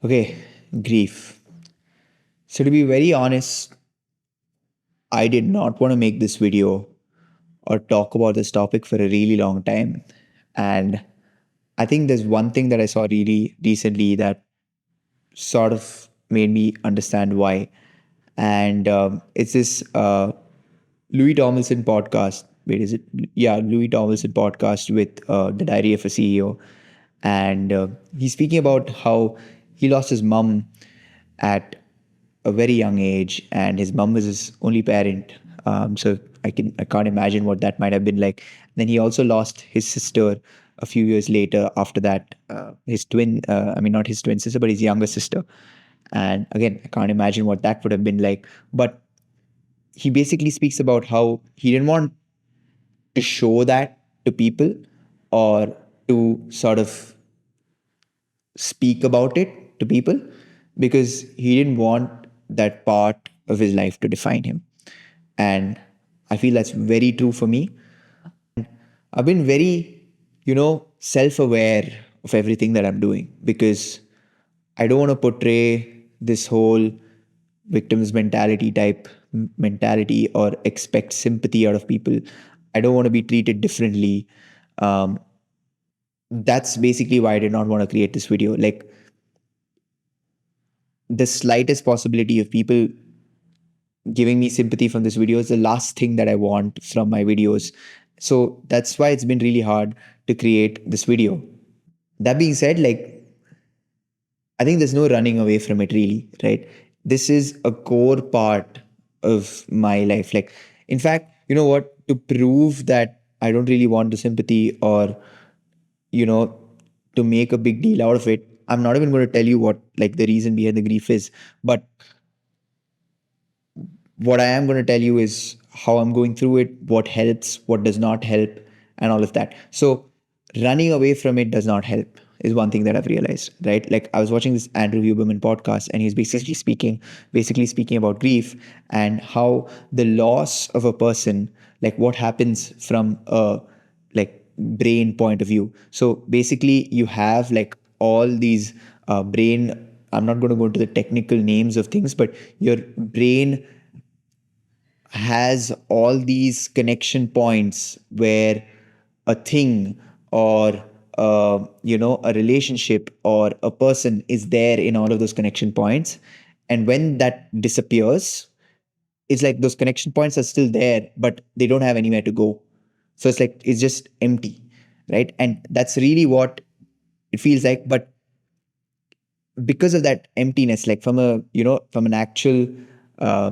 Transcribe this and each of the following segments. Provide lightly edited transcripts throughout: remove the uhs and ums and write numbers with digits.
Okay, grief. So, to be very honest, I did not want to make this video or talk about this topic for a really long time. And I think there's one thing that I saw really recently that sort of made me understand why. And it's this Louis Tomlinson podcast. Wait, is it? Yeah, Louis Tomlinson podcast with The Diary of a CEO. And he's speaking about how he lost his mum at a very young age, and his mum was his only parent. So I can't imagine what that might have been like. Then he also lost his sister a few years later. After that, his twin, I mean not his twin sister, but his younger sister. And again, I can't imagine what that would have been like. But he basically speaks about how he didn't want to show that to people or to sort of speak about it to people because he didn't want that part of his life to define him. And I feel that's very true for me. I've been very, self aware of everything that I'm doing because I don't want to portray this whole victim's mentality type mentality or expect sympathy out of people. I don't want to be treated differently. Um, that's basically why I did not want to create this video. Like, the slightest possibility of people giving me sympathy from this video is the last thing that I want from my videos. So that's why it's been really hard to create this video. That being said, like, I think there's no running away from it really, right? This is a core part of my life. Like, in fact, you know what? To prove that I don't really want the sympathy or, you know, to make a big deal out of it, I'm not even going to tell you what like the reason behind the grief is. But what I am going to tell you is how I'm going through it, what helps, what does not help, and all of that. So, running away from it does not help, is one thing that I've realized, right? Like, I was watching this Andrew Huberman podcast, and he's basically speaking about grief and how the loss of a person, like what happens from a like brain point of view. So basically, you have like all these brain. I'm not going to go into the technical names of things, but your brain has all these connection points where a thing or a relationship or a person is there in all of those connection points, and when that disappears, it's like those connection points are still there but they don't have anywhere to go. So it's like it's just empty, right? And that's really what it feels like. But because of that emptiness, like from an actual uh,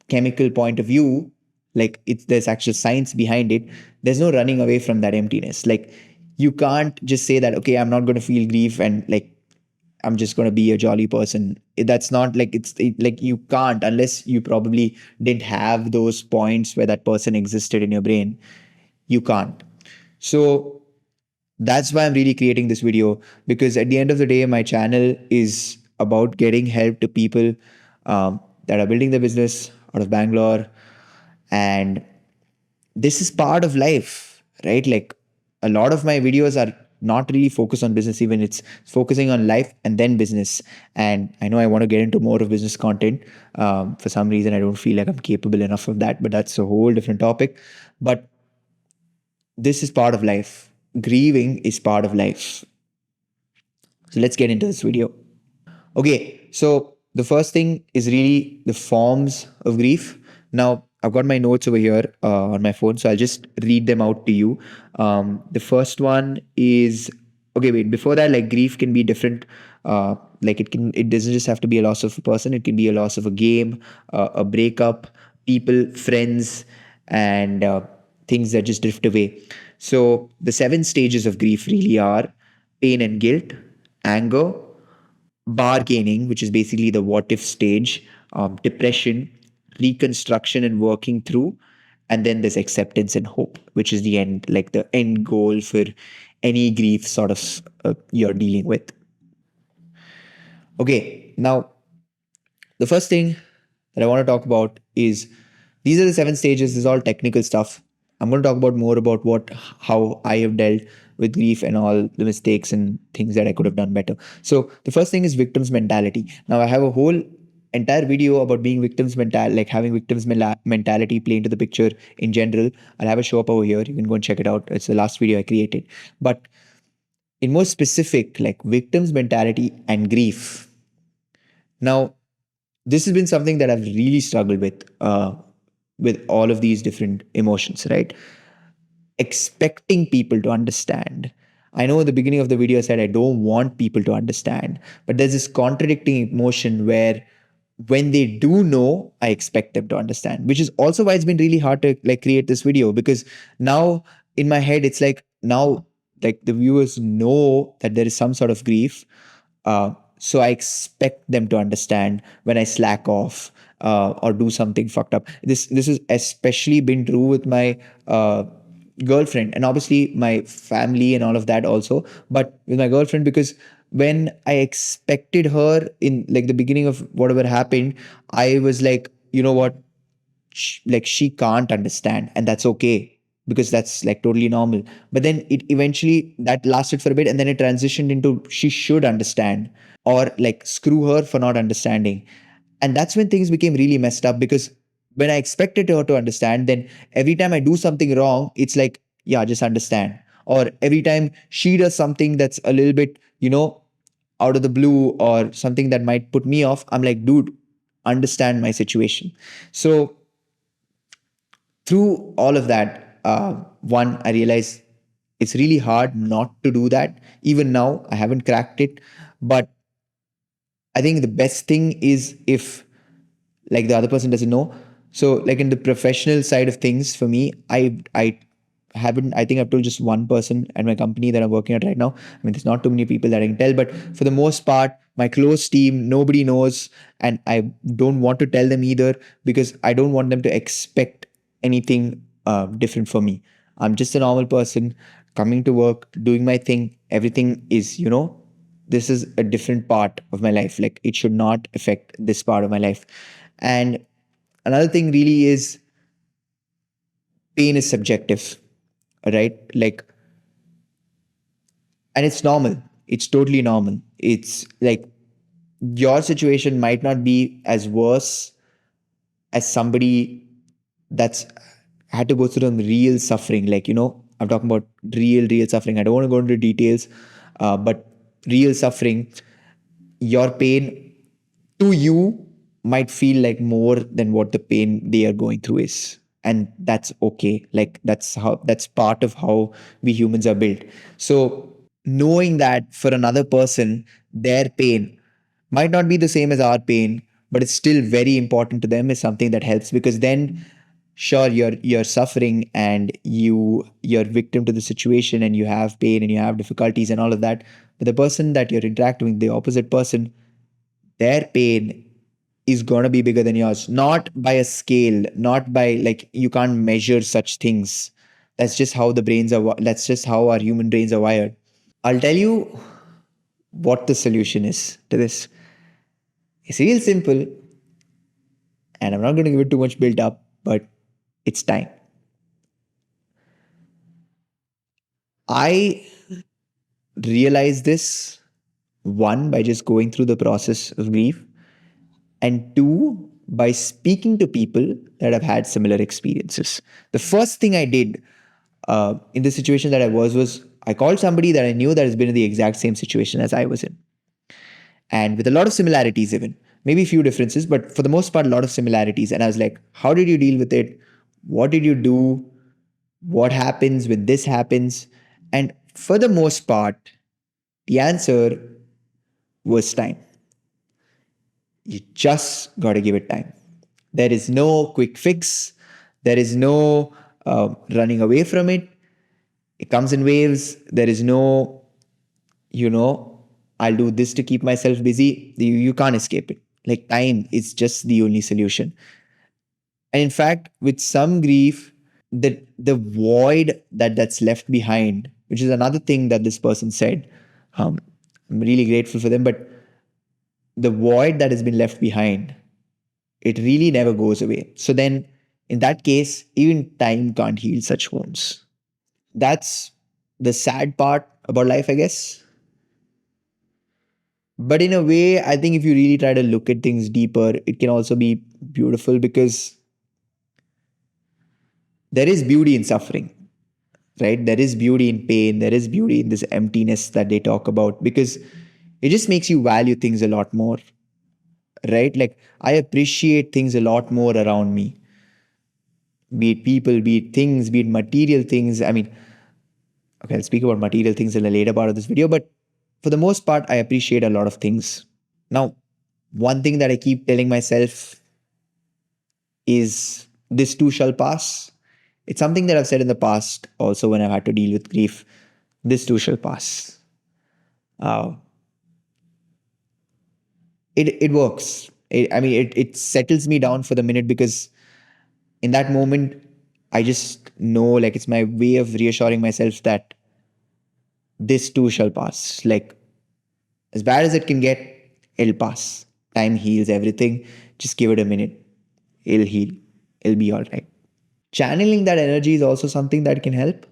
chemical point of view, like it's there's actual science behind it. There's no running away from that emptiness. Like, you can't just say that, okay, I'm not going to feel grief and like I'm just going to be a jolly person. That's not like like you can't, unless you probably didn't have those points where that person existed in your brain. You can't. So that's why I'm really creating this video, because at the end of the day, my channel is about getting help to people that are building their business out of Bangalore. And this is part of life, right? Like, a lot of my videos are not really focused on business, even it's focusing on life and then business. And I know I want to get into more of business content. For some reason, I don't feel like I'm capable enough of that, but that's a whole different topic. But this is part of life. Grieving is part of life. So let's get into this video. Okay, so the first thing is really the forms of grief. Now, I've got my notes over here on my phone, so I'll just read them out to you. The first one is, okay, wait, before that, like, grief can be different. Like, it doesn't just have to be a loss of a person, it can be a loss of a game, a breakup, people, friends, and things that just drift away. So, the 7 stages of grief really are pain and guilt, anger, bargaining, which is basically the what if stage, depression, reconstruction and working through, and then there's acceptance and hope, which is the end, like the end goal for any grief sort of you're dealing with. Okay, now the first thing that I want to talk about is these are the 7 stages. This is all technical stuff. I'm going to talk about more about how I have dealt with grief and all the mistakes and things that I could have done better. So the first thing is victim's mentality. Now I have a whole entire video about being victims like having victims mentality play into the picture in general. I'll have a show up over here. You can go and check it out. It's the last video I created. But in more specific, like victims mentality and grief. Now, this has been something that I've really struggled with all of these different emotions, right? Expecting people to understand. I know at the beginning of the video I said I don't want people to understand, but there's this contradicting emotion where when they do know, I expect them to understand, which is also why it's been really hard to like create this video, because now in my head it's like now like the viewers know that there is some sort of grief, so I expect them to understand when I slack off or do something fucked up. This has especially been true with my girlfriend, and obviously my family and all of that also, but with my girlfriend, because when I expected her in like the beginning of whatever happened, I was like, you know what, like she can't understand, and that's okay, because that's like totally normal. But then it eventually that lasted for a bit, and then it transitioned into she should understand, or like screw her for not understanding. And that's when things became really messed up, because when I expected her to understand, then every time I do something wrong, it's like, yeah, just understand. Or every time she does something that's a little bit, out of the blue or something that might put me off, I'm like, dude, understand my situation. So through all of that, one, I realized it's really hard not to do that. Even now, I haven't cracked it, but I think the best thing is if like the other person doesn't know. So like in the professional side of things, for me, I haven't, I think I've told just one person at my company that I'm working at right now. I mean, there's not too many people that I can tell, but for the most part, my close team, nobody knows, and I don't want to tell them either, because I don't want them to expect anything different for me. I'm just a normal person coming to work, doing my thing. Everything is, this is a different part of my life. Like it should not affect this part of my life. And another thing really is pain is subjective, right? Like, and it's normal. It's totally normal. It's like your situation might not be as worse as somebody that's had to go through some real suffering. Like, I'm talking about real suffering. I don't want to go into details, but real suffering, your pain to you might feel like more than what the pain they are going through is. And that's okay. Like that's part of how we humans are built. So knowing that for another person, their pain might not be the same as our pain, but it's still very important to them, is something that helps, because then sure you're suffering and you're victim to the situation and you have pain and you have difficulties and all of that, but the person that you're interacting with, the opposite person, their pain is going to be bigger than yours, not by a scale, not by like you can't measure such things. That's just how the brains are that's just how our human brains are wired. I'll tell you what the solution is to this. It's real simple, and I'm not going to give it too much build up, but it's time. I realized this, one, by just going through the process of grief, and two, by speaking to people that have had similar experiences. The first thing I did in the situation that I was I called somebody that I knew that has been in the exact same situation as I was in, and with a lot of similarities, even maybe a few differences, but for the most part, a lot of similarities. And I was like, how did you deal with it? What did you do? What happens when this happens? And for the most part, the answer was time. You just got to give it time. There is no quick fix. There is no running away from it. It comes in waves. There is no, I'll do this to keep myself busy. You can't escape it. Like time is just the only solution. And in fact, with some grief, the void that's left behind, which is another thing that this person said, I'm really grateful for them, but the void that has been left behind, it really never goes away. So then, in that case, even time can't heal such wounds. That's the sad part about life, I guess. But in a way, I think if you really try to look at things deeper, it can also be beautiful because there is beauty in suffering, right? There is beauty in pain. There is beauty in this emptiness that they talk about because it just makes you value things a lot more, right? Like I appreciate things a lot more around me, be it people, be it things, be it material things. I mean, okay, I'll speak about material things in the later part of this video, but for the most part, I appreciate a lot of things. Now, one thing that I keep telling myself is this too shall pass. It's something that I've said in the past also when I've had to deal with grief. This too shall pass. Uh, it works. It settles me down for the minute because in that moment, I just know like it's my way of reassuring myself that this too shall pass. Like as bad as it can get, it'll pass. Time heals everything. Just give it a minute. It'll heal. It'll be all right. Channeling that energy is also something that can help.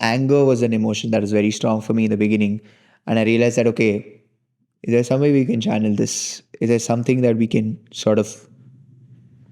Anger was an emotion that was very strong for me in the beginning. And I realized that, okay, is there some way we can channel this? Is there something that we can sort of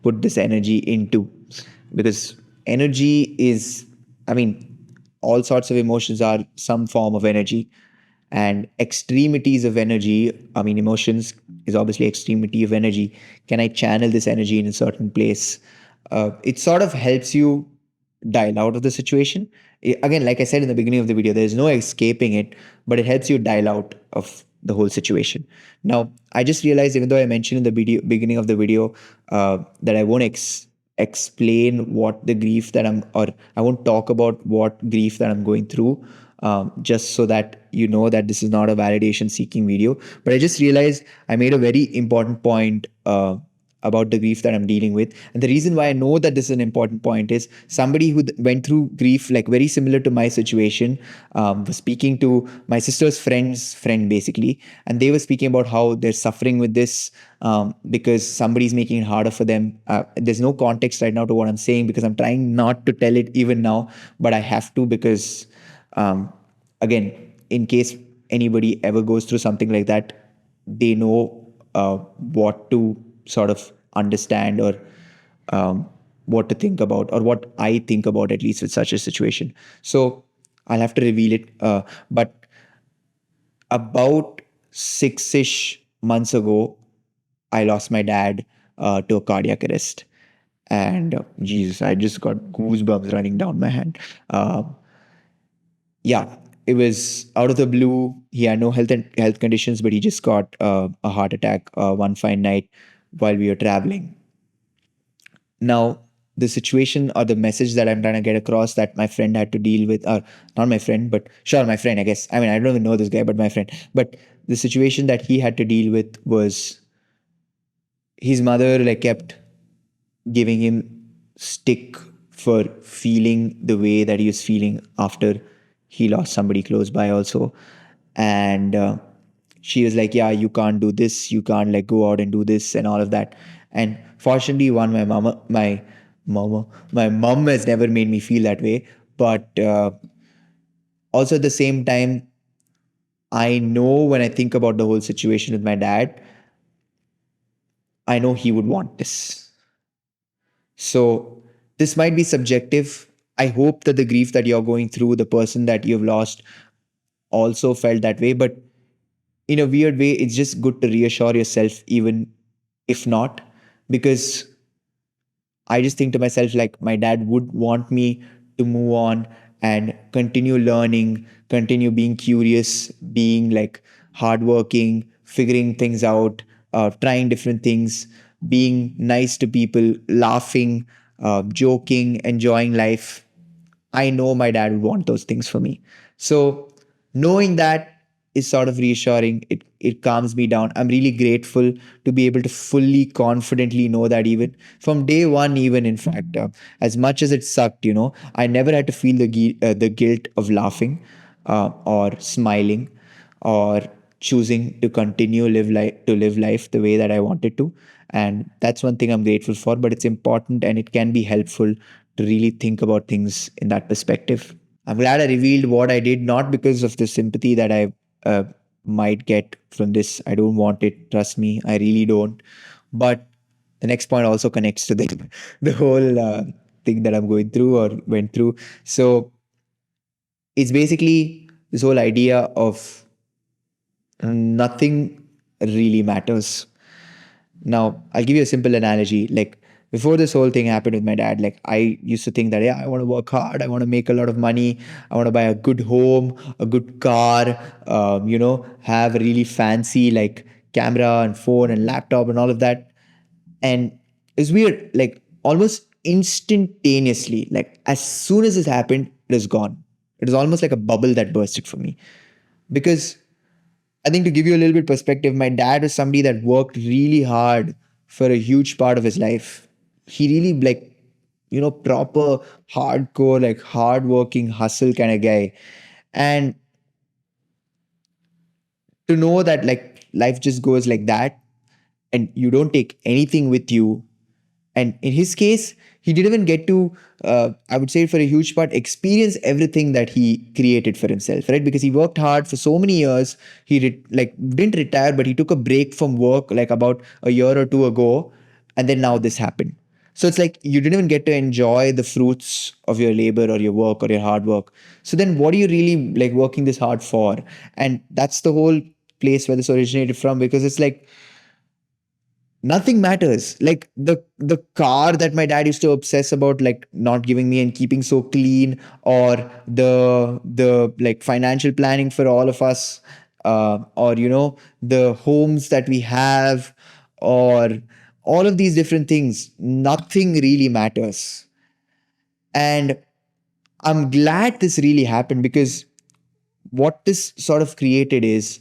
put this energy into? Because energy is, I mean, all sorts of emotions are some form of energy. And extremities of energy, I mean, emotions is obviously extremity of energy. Can I channel this energy in a certain place? It sort of helps you dial out of the situation. Again, like I said in the beginning of the video, there's no escaping it, but it helps you dial out of the whole situation. Now, I just realized, even though I mentioned in the beginning of the video that I won't explain what the grief that or I won't talk about what grief that I'm going through, just so that you know that this is not a validation seeking video. But I just realized I made a very important point about the grief that I'm dealing with. And the reason why I know that this is an important point is somebody who went through grief, like very similar to my situation, was speaking to my sister's friend's friend, basically. And they were speaking about how they're suffering with this because somebody's making it harder for them. There's no context right now to what I'm saying because I'm trying not to tell it even now, but I have to because, again, in case anybody ever goes through something like that, they know what to sort of understand or what to think about or what I think about, at least with such a situation. So I'll have to reveal it. But about 6-ish months ago, I lost my dad to a cardiac arrest. And Jesus, I just got goosebumps running down my hand. Yeah, it was out of the blue. He had no health conditions, but he just got a heart attack one fine night while we were traveling. Now, the situation or the message that I'm trying to get across that my friend had to deal with, or not my friend, but sure, my friend, I guess. I mean, I don't even know this guy, but my friend. But the situation that he had to deal with was his mother like kept giving him stick for feeling the way that he was feeling after he lost somebody close by also. And she was like, yeah, you can't do this, you can't like go out and do this and all of that. And fortunately, one, my mom has never made me feel that way. But also at the same time, I know when I think about the whole situation with my dad, I know he would want this. So this might be subjective. I hope that the grief that you're going through, the person that you've lost, also felt that way. But in a weird way, it's just good to reassure yourself, even if not, because I just think to myself, like, my dad would want me to move on and continue learning, continue being curious, being like hardworking, figuring things out, trying different things, being nice to people, laughing, joking, enjoying life. I know my dad would want those things for me. So knowing that is sort of reassuring. It calms me down. I'm really grateful to be able to fully confidently know that even from day one, even in fact, as much as it sucked, I never had to feel the guilt of laughing or smiling or choosing to continue live life the way that I wanted to. And that's one thing I'm grateful for. But it's important and it can be helpful to really think about things in that perspective. I'm glad I revealed what I did, not because of the sympathy that I uh, might get from this. I don't want it. Trust me, I really don't. But the next point also connects to the the whole thing that I'm going through or went through. So it's basically this whole idea of nothing really matters. Now, I'll give you a simple analogy. Like before this whole thing happened with my dad, like I used to think that, yeah, I want to work hard, I want to make a lot of money, I want to buy a good home, a good car, have a really fancy like camera and phone and laptop and all of that. And it's weird, like almost instantaneously, like as soon as this happened, it is gone. It was almost like a bubble that bursted for me. Because I think to give you a little bit perspective, my dad was somebody that worked really hard for a huge part of his life. He really like, proper hardcore, like hardworking hustle kind of guy. And to know that like life just goes like that and you don't take anything with you. And in his case, he didn't even get to, I would say for a huge part, experience everything that he created for himself, right? Because he worked hard for so many years. He like didn't retire, but he took a break from work like about a year or two ago. And then now this happened. So it's like you didn't even get to enjoy the fruits of your labor or your work or your hard work. So then what are you really like working this hard for? And that's the whole place where this originated from, because it's like nothing matters. Like the car that my dad used to obsess about like not giving me and keeping so clean, or the like financial planning for all of us, or the homes that we have, or all of these different things, nothing really matters. And I'm glad this really happened, because what this sort of created is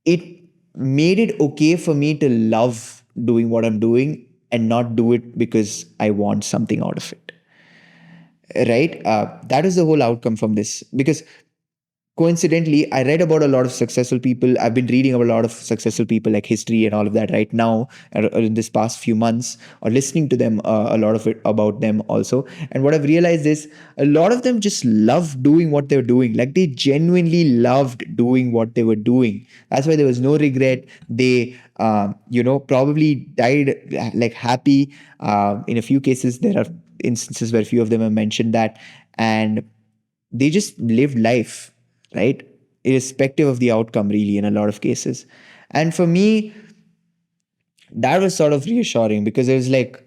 it made it okay for me to love doing what I'm doing and not do it because I want something out of it. Right? That is the whole outcome from this. Because coincidentally, I read about a lot of successful people. I've been reading about a lot of successful people, like history and all of that right now, or in this past few months, or listening to them, a lot of it about them also. And what I've realized is a lot of them just love doing what they're doing. Like they genuinely loved doing what they were doing. That's why there was no regret. They, probably died like happy. In a few cases, there are instances where a few of them have mentioned that. And they just lived life, right? Irrespective of the outcome, really, in a lot of cases. And for me, that was sort of reassuring, because it was like,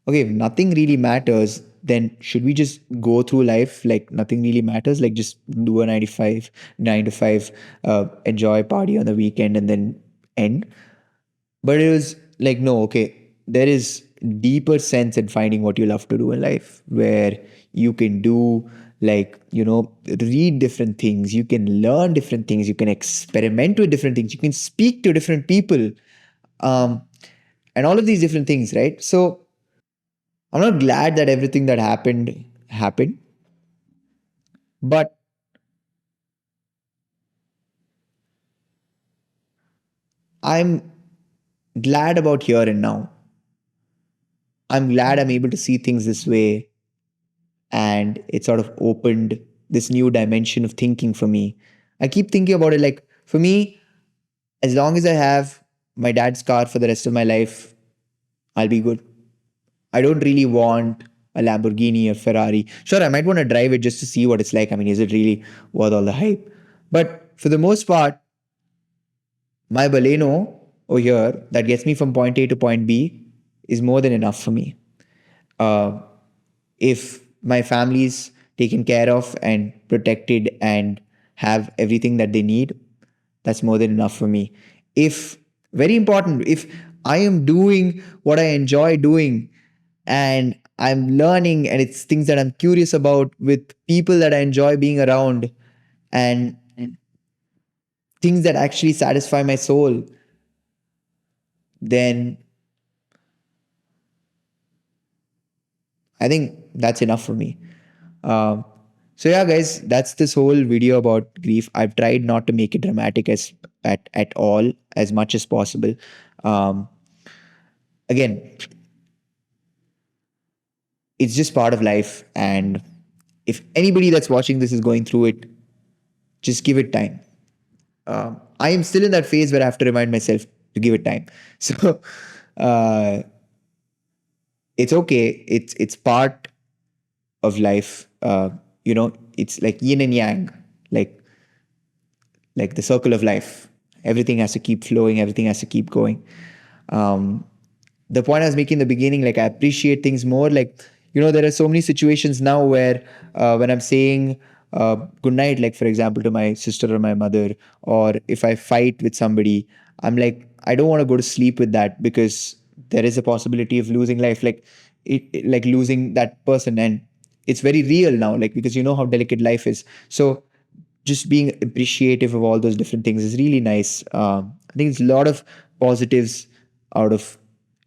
okay, if nothing really matters, then should we just go through life like nothing really matters? Like just do a 9 to 5, enjoy, party on the weekend, and then end? But it was like, no, okay, there is deeper sense in finding what you love to do in life, where you can do like, read different things, you can learn different things, you can experiment with different things, you can speak to different people, um, and all of these different things, right? So I'm not glad that everything that happened, but I'm glad about here and now. I'm glad I'm able to see things this way, and it sort of opened this new dimension of thinking for me. I keep thinking about it like, for me, as long as I have my dad's car for the rest of my life, I'll be good. I don't really want a Lamborghini or Ferrari. Sure, I might want to drive it just to see what it's like. I mean, is it really worth all the hype? But for the most part, my Baleno over here that gets me from point A to point B is more than enough for me. Uh, if my family's taken care of and protected and have everything that they need, that's more than enough for me. If, very important, if I am doing what I enjoy doing, and I'm learning, and it's things that I'm curious about with people that I enjoy being around, and things that actually satisfy my soul, then I think that's enough for me. Um, so yeah, guys, that's this whole video about grief. I've tried not to make it dramatic as at all, as much as possible. Um, Again, it's just part of life, and if anybody that's watching this is going through it, just give it time. I am still in that phase where I have to remind myself to give it time. So uh, it's okay. It's part of life. It's like yin and yang, like like the circle of life. Everything has to keep flowing. Everything has to keep going. Um, the point I was making in the beginning, like I appreciate things more. Like, there are so many situations now where when I'm saying good night, like for example, to my sister or my mother, or if I fight with somebody, I'm like, I don't want to go to sleep with that because there is a possibility of losing life, like like losing that person. And it's very real now, like, because you know how delicate life is. So just being appreciative of all those different things is really nice. I think it's a lot of positives out of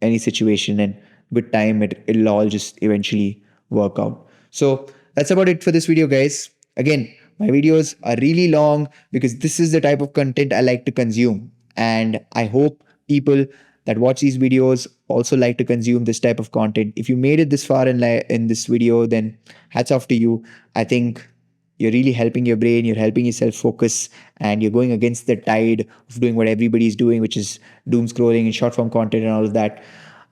any situation, and with time, it'll all just eventually work out. So that's about it for this video, guys. Again, my videos are really long because this is the type of content I like to consume, and I hope people that watch these videos also like to consume this type of content. If you made it this far in this video, then hats off to you. I think you're really helping your brain, you're helping yourself focus, and you're going against the tide of doing what everybody's doing, which is doom scrolling and short form content and all of that.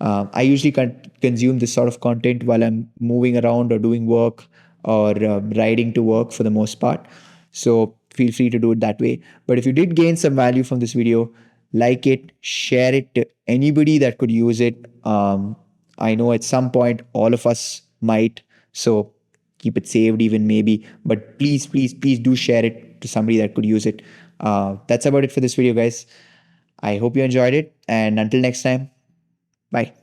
I usually consume this sort of content while I'm moving around or doing work or riding to work for the most part. So feel free to do it that way. But if you did gain some value from this video, like it, share it to anybody that could use it. I know at some point all of us might. So keep it saved even maybe, but please, please, please do share it to somebody that could use it. That's about it for this video, guys. I hope you enjoyed it, and until next time, bye.